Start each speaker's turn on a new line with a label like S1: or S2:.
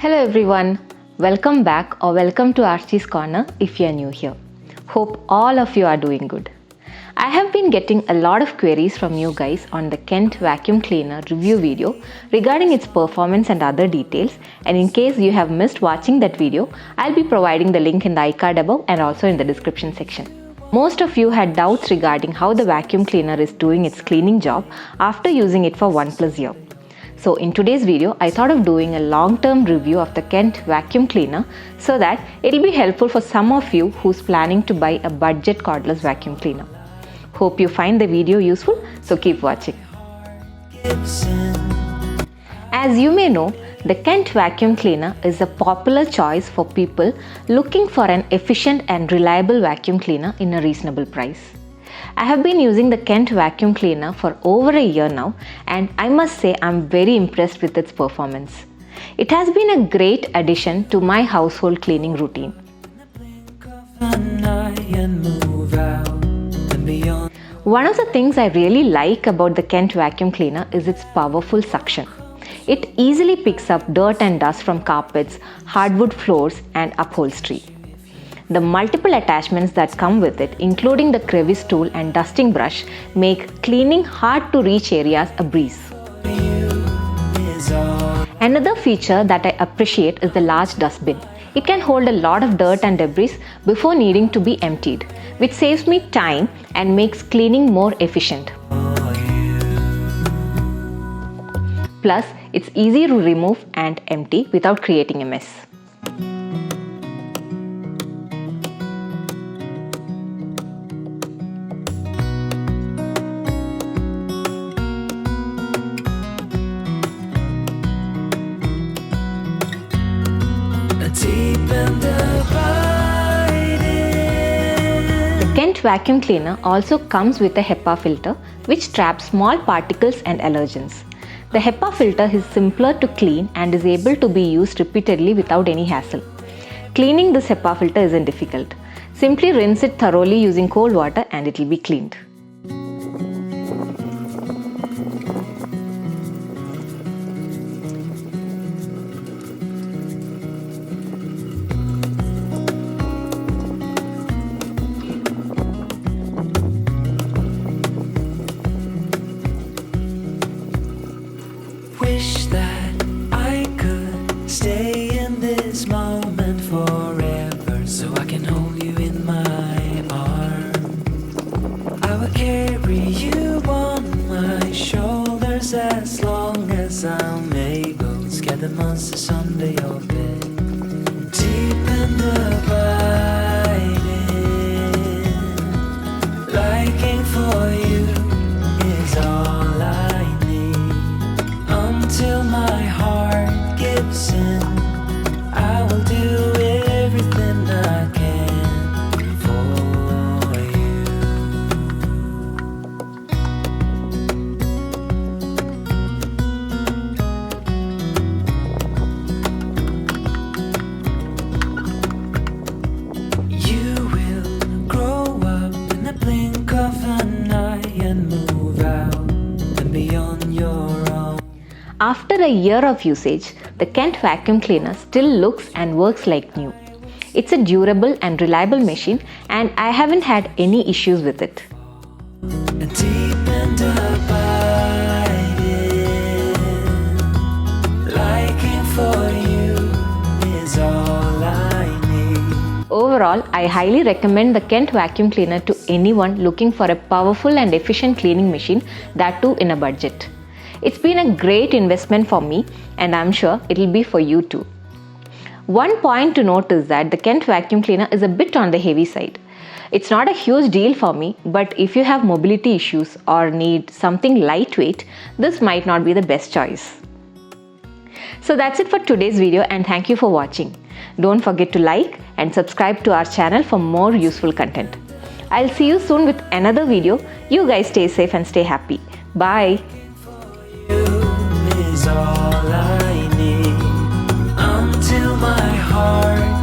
S1: Hello everyone, welcome back or welcome to Archie's Corner if you are new here. Hope all of you are doing good. I have been getting a lot of queries from you guys on the Kent vacuum cleaner review video regarding its performance and other details, and in case you have missed watching that video, I'll be providing the link in the iCard above and also in the description section. Most of you had doubts regarding how the vacuum cleaner is doing its cleaning job after using it for 1+ year. So in today's video, I thought of doing a long-term review of the Kent vacuum cleaner so that it'll be helpful for some of you who's planning to buy a budget cordless vacuum cleaner. Hope you find the video useful, so keep watching. As you may know, the Kent vacuum cleaner is a popular choice for people looking for an efficient and reliable vacuum cleaner in a reasonable price. I have been using the Kent vacuum cleaner for over a year now, and I must say I'm very impressed with its performance. It has been a great addition to my household cleaning routine. One of the things I really like about the Kent vacuum cleaner is its powerful suction. It easily picks up dirt and dust from carpets, hardwood floors, and upholstery. The multiple attachments that come with it, including the crevice tool and dusting brush, make cleaning hard to reach areas a breeze. Another feature that I appreciate is the large dustbin. It can hold a lot of dirt and debris before needing to be emptied, which saves me time and makes cleaning more efficient. Plus, it's easy to remove and empty without creating a mess. The Kent vacuum cleaner also comes with a HEPA filter which traps small particles and allergens. The HEPA filter is simpler to clean and is able to be used repeatedly without any hassle. Cleaning this HEPA filter isn't difficult. Simply rinse it thoroughly using cold water and it will be cleaned.
S2: Wish that I could stay in this moment forever, so I can hold you in my arms. I will carry you on my shoulders as long as I'm able. Scare the monsters under your bed, deep and abiding, liking for you is all I need. Until my heart gives in, I will do everything I can for you. You will grow up in the blink of an eye and move out and beyond your own.
S1: After a year of usage, the Kent vacuum cleaner still looks and works like new. It's a durable and reliable machine, and I haven't had any issues with it.
S2: Deep and abiding, liking for you is all I need.
S1: Overall, I highly recommend the Kent vacuum cleaner to anyone looking for a powerful and efficient cleaning machine, that too in a budget. It's been a great investment for me, and I'm sure it'll be for you too. One point to note is that the Kent vacuum cleaner is a bit on the heavy side. It's not a huge deal for me, but if you have mobility issues or need something lightweight, this might not be the best choice. So that's it for today's video, and thank you for watching. Don't forget to like and subscribe to our channel for more useful content. I'll see you soon with another video. You guys stay safe and stay happy. Bye.
S2: Is all I need until my heart